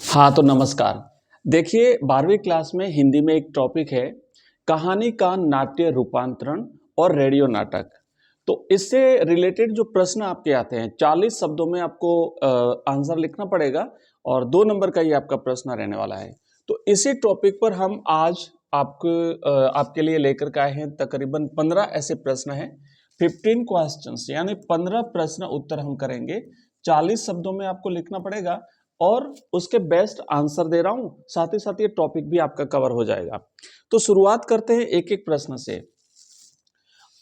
हाँ तो नमस्कार। देखिए 12वीं क्लास में हिंदी में एक टॉपिक है कहानी का नाट्य रूपांतरण और रेडियो नाटक। तो इससे रिलेटेड जो प्रश्न आपके आते हैं 40 शब्दों में आपको आंसर लिखना पड़ेगा और 2 नंबर का ये आपका प्रश्न रहने वाला है। तो इसी टॉपिक पर हम आज आपके लिए लेकर के आए हैं। तकरीबन 15 ऐसे प्रश्न हैं, 15 क्वेश्चंस यानी 15 प्रश्न उत्तर हम करेंगे। 40 शब्दों में आपको लिखना पड़ेगा और उसके बेस्ट आंसर दे रहा हूं, साथ ही साथ ये टॉपिक भी आपका कवर हो जाएगा। तो शुरुआत करते हैं एक एक प्रश्न से।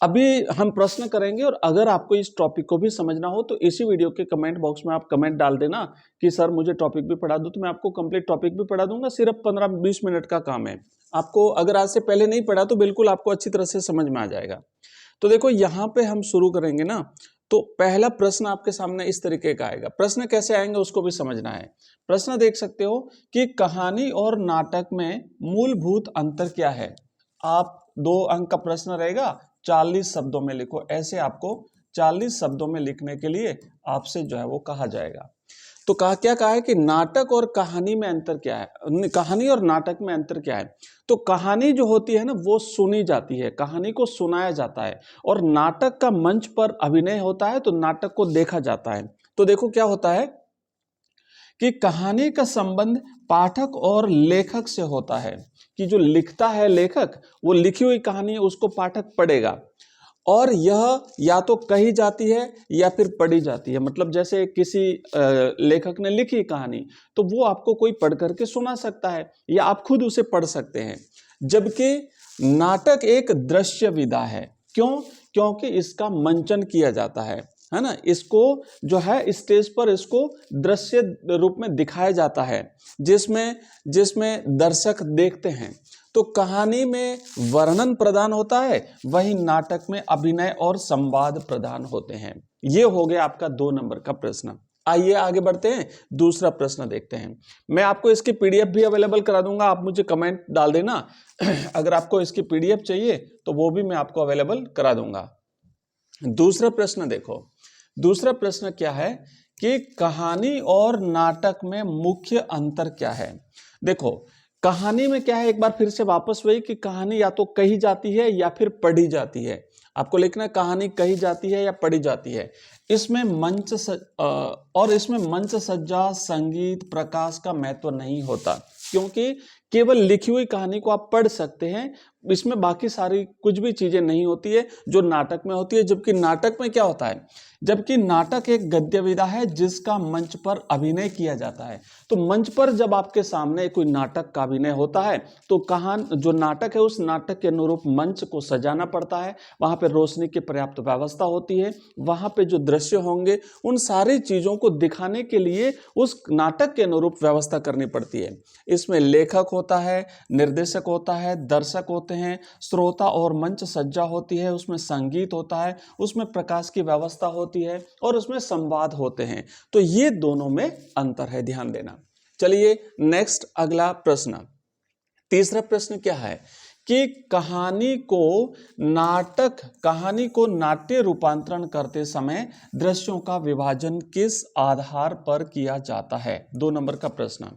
अभी हम प्रश्न करेंगे और अगर आपको इस टॉपिक को भी समझना हो तो इसी वीडियो के कमेंट बॉक्स में आप कमेंट डाल देना कि सर मुझे टॉपिक भी पढ़ा दो, तो मैं आपको कंप्लीट टॉपिक भी पढ़ा दूंगा। सिर्फ 15-20 मिनट का काम है। आपको अगर आज से पहले नहीं पढ़ा तो बिल्कुल आपको अच्छी तरह से समझ में आ जाएगा। तो देखो यहाँ पे हम शुरू करेंगे ना, तो पहला प्रश्न आपके सामने इस तरीके का आएगा। प्रश्न कैसे आएंगे उसको भी समझना है। प्रश्न देख सकते हो कि कहानी और नाटक में मूलभूत अंतर क्या है। आप 2 अंक का प्रश्न रहेगा, 40 शब्दों में लिखो। ऐसे आपको 40 शब्दों में लिखने के लिए आपसे जो है वो कहा जाएगा। तो क्या कहा है कि नाटक और कहानी में अंतर क्या है, कहानी और नाटक में अंतर क्या है। तो कहानी जो होती है ना वो सुनी जाती है, कहानी को सुनाया जाता है, और नाटक का मंच पर अभिनय होता है तो नाटक को देखा जाता है। तो देखो क्या होता है कि कहानी का संबंध पाठक और लेखक से होता है, कि जो लिखता है लेखक, वो लिखी हुई कहानी है उसको पाठक पढ़ेगा, और यह या तो कही जाती है या फिर पढ़ी जाती है। मतलब जैसे किसी लेखक ने लिखी कहानी तो वो आपको कोई पढ़ करके सुना सकता है या आप खुद उसे पढ़ सकते हैं। जबकि नाटक एक दृश्य विधा है। क्यों? क्योंकि इसका मंचन किया जाता है ना। इसको जो है स्टेज पर इसको दृश्य रूप में दिखाया जाता है, जिसमें जिसमें दर्शक देखते हैं। तो कहानी में वर्णन प्रदान होता है, वही नाटक में अभिनय और संवाद प्रदान होते हैं। ये हो गया आपका 2 नंबर का प्रश्न। आइए आगे बढ़ते हैं, दूसरा प्रश्न देखते हैं। मैं आपको इसकी पीडीएफ भी अवेलेबल करा दूंगा, आप मुझे कमेंट डाल देना अगर आपको इसकी पीडीएफ चाहिए तो वो भी मैं आपको अवेलेबल करा दूंगा। दूसरा प्रश्न देखो। दूसरा प्रश्न क्या है कि कहानी और नाटक में मुख्य अंतर क्या है। देखो कहानी में क्या है, एक बार फिर से वापस वही कि कहानी या तो कही जाती है या फिर पढ़ी जाती है। आपको लिखना है कहानी कही जाती है या पढ़ी जाती है। इसमें इसमें मंच सज्जा, संगीत, प्रकाश का महत्व नहीं होता, क्योंकि केवल लिखी हुई कहानी को आप पढ़ सकते हैं। इसमें बाकी सारी कुछ भी चीजें नहीं होती है जो नाटक में होती है। जबकि नाटक में क्या होता है, जबकि नाटक एक गद्य विधा है जिसका मंच पर अभिनय किया जाता है। तो मंच पर जब आपके सामने कोई नाटक का अभिनय होता है तो जो नाटक है उस नाटक के अनुरूप मंच को सजाना पड़ता है। वहां पे रोशनी की पर्याप्त व्यवस्था होती है, वहां पे जो दृश्य होंगे उन सारी चीजों को दिखाने के लिए उस नाटक के अनुरूप व्यवस्था करनी पड़ती है। इसमें लेखक होता है, निर्देशक होता है, दर्शक होते हैं, श्रोता और मंच सज्जा होती है, उसमें संगीत होता है, उसमें प्रकाश की व्यवस्था होती है और उसमें संवाद होते हैं। तो ये दोनों में अंतर है, ध्यान देना। चलिए नेक्स्ट अगला प्रश्न। तीसरा प्रश्न क्या है कि कहानी को नाट्य रूपांतरण करते समय दृश्यों का विभाजन किस आधार पर किया जाता है। 2 नंबर का प्रश्न।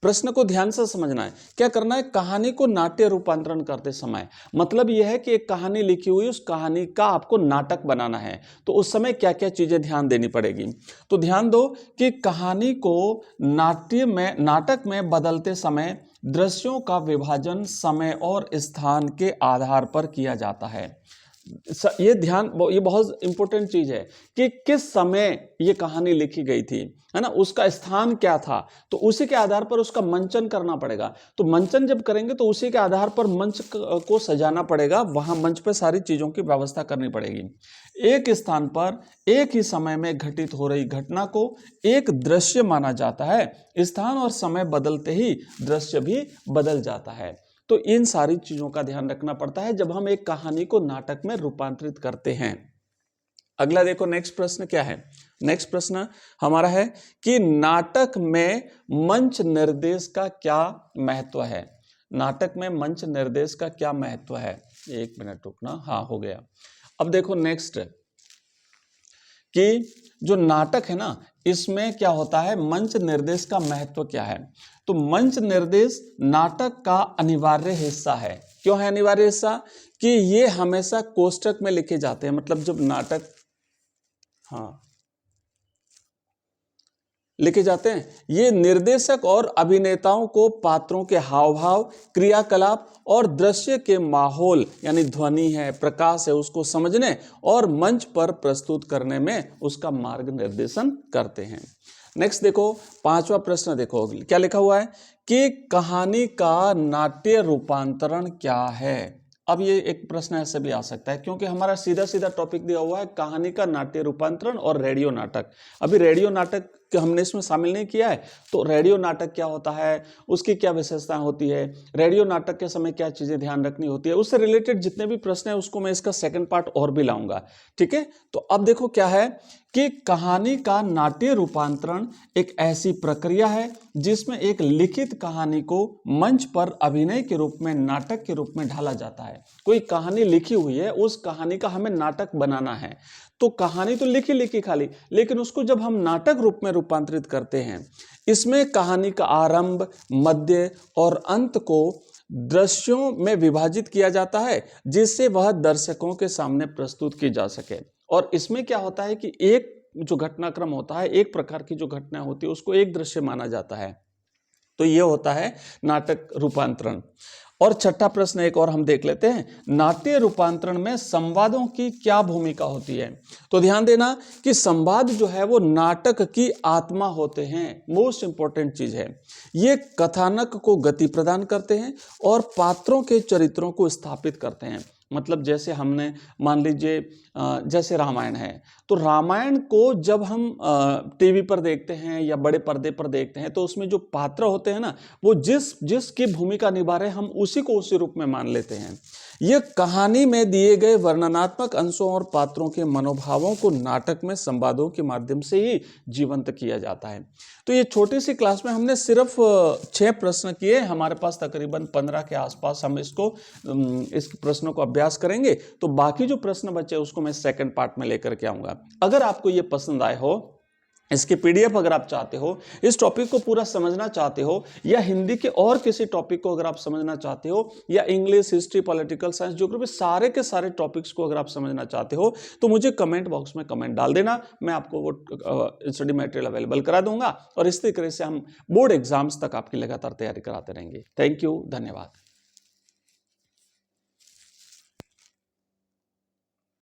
प्रश्न को ध्यान से समझना है। क्या करना है, कहानी को नाट्य रूपांतरण करते समय मतलब यह है कि एक कहानी लिखी हुई, उस कहानी का आपको नाटक बनाना है, तो उस समय क्या क्या चीजें ध्यान देनी पड़ेगी। तो ध्यान दो कि कहानी को नाटक में बदलते समय दृश्यों का विभाजन समय और स्थान के आधार पर किया जाता है। ये बहुत इंपॉर्टेंट चीज है कि किस समय ये कहानी लिखी गई थी, है ना, उसका स्थान क्या था, तो उसी के आधार पर उसका मंचन करना पड़ेगा। तो मंचन जब करेंगे तो उसी के आधार पर मंच को सजाना पड़ेगा, वहां मंच पर सारी चीजों की व्यवस्था करनी पड़ेगी। एक स्थान पर एक ही समय में घटित हो रही घटना को एक दृश्य माना जाता है। स्थान और समय बदलते ही दृश्य भी बदल जाता है। तो इन सारी चीजों का ध्यान रखना पड़ता है जब हम एक कहानी को नाटक में रूपांतरित करते हैं। अगला देखो, नेक्स्ट प्रश्न क्या है। नेक्स्ट प्रश्न हमारा है कि नाटक में मंच निर्देश का क्या महत्व है। नाटक में मंच निर्देश का क्या महत्व है। 1 मिनट रुकना, हाँ हो गया। अब देखो नेक्स्ट कि जो नाटक है ना, इसमें क्या होता है, मंच निर्देश का महत्व क्या है? तो मंच निर्देश नाटक का अनिवार्य हिस्सा है। क्यों है अनिवार्य हिस्सा? कि ये हमेशा कोष्टक में लिखे जाते हैं। मतलब जब नाटक लिखे जाते हैं, ये निर्देशक और अभिनेताओं को पात्रों के हाव भाव, क्रियाकलाप और दृश्य के माहौल यानी ध्वनि है, प्रकाश है, उसको समझने और मंच पर प्रस्तुत करने में उसका मार्ग निर्देशन करते हैं। नेक्स्ट देखो, 5वां प्रश्न देखो, क्या लिखा हुआ है कि कहानी का नाट्य रूपांतरण क्या है। अब ये एक प्रश्न ऐसे भी आ सकता है, क्योंकि हमारा सीधा सीधा टॉपिक दिया हुआ है कहानी का नाट्य रूपांतरण और रेडियो नाटक। अभी रेडियो नाटक हमने इसमें शामिल नहीं किया है, तो रेडियो नाटक क्या होता है, उसकी क्या विशेषताएं होती है, रेडियो नाटक के समय क्या चीजें ध्यान रखनी होती है, उससे रिलेटेड जितने भी प्रश्न है उसको मैं इसका सेकंड पार्ट और भी लाऊंगा। ठीक है, तो अब देखो क्या है कि कहानी का नाट्य रूपांतरण एक ऐसी प्रक्रिया है जिसमें एक लिखित कहानी को मंच पर अभिनय के रूप में, नाटक के रूप में ढाला जाता है। कोई कहानी लिखी हुई है, उस कहानी का हमें नाटक बनाना है, तो कहानी तो लिखी खाली, लेकिन उसको जब हम नाटक रूप में रूपांतरित करते हैं, इसमें कहानी का आरंभ, मध्य और अंत को दृश्यों में विभाजित किया जाता है जिससे वह दर्शकों के सामने प्रस्तुत की जा सके। और इसमें क्या होता है कि एक जो घटनाक्रम होता है, एक प्रकार की जो घटना होती है, उसको एक दृश्य माना जाता है। तो यह होता है नाटक रूपांतरण। और छठा प्रश्न एक और हम देख लेते हैं, नाट्य रूपांतरण में संवादों की क्या भूमिका होती है। तो ध्यान देना कि संवाद जो है वो नाटक की आत्मा होते हैं, मोस्ट इंपॉर्टेंट चीज है। ये कथानक को गति प्रदान करते हैं और पात्रों के चरित्रों को स्थापित करते हैं। मतलब जैसे हमने मान लीजिए जैसे रामायण है, तो रामायण को जब हम टीवी पर देखते हैं या बड़े पर्दे पर देखते हैं, तो उसमें जो पात्र होते हैं ना, वो जिसकी भूमिका निभा रहे हैं, हम उसी को उसी रूप में मान लेते हैं। यह कहानी में दिए गए वर्णनात्मक अंशों और पात्रों के मनोभावों को नाटक में संवादों के माध्यम से ही जीवंत किया जाता है। तो ये छोटी सी क्लास में हमने सिर्फ 6 प्रश्न किए, हमारे पास तकरीबन 15 के आसपास हम इस प्रश्नों को अभ्यास करेंगे। तो बाकी जो प्रश्न बचे उसको मैं सेकंड पार्ट में लेकर के आऊंगा। अगर आपको ये पसंद आए हो, इसके पीडीएफ अगर आप चाहते हो, इस टॉपिक को पूरा समझना चाहते हो, या हिंदी के और किसी टॉपिक को अगर आप समझना चाहते हो, या English, history, political science, geography, सारे के सारे टॉपिक्स को अगर आप समझना चाहते हो, तो मुझे कमेंट बॉक्स में कमेंट डाल देना, मैं आपको वो स्टडी मटेरियल अवेलेबल करा दूंगा। और इस तरीके से हम बोर्ड एग्जाम्स तक आपकी लगातार तैयारी कराते रहेंगे। थैंक यू, धन्यवाद।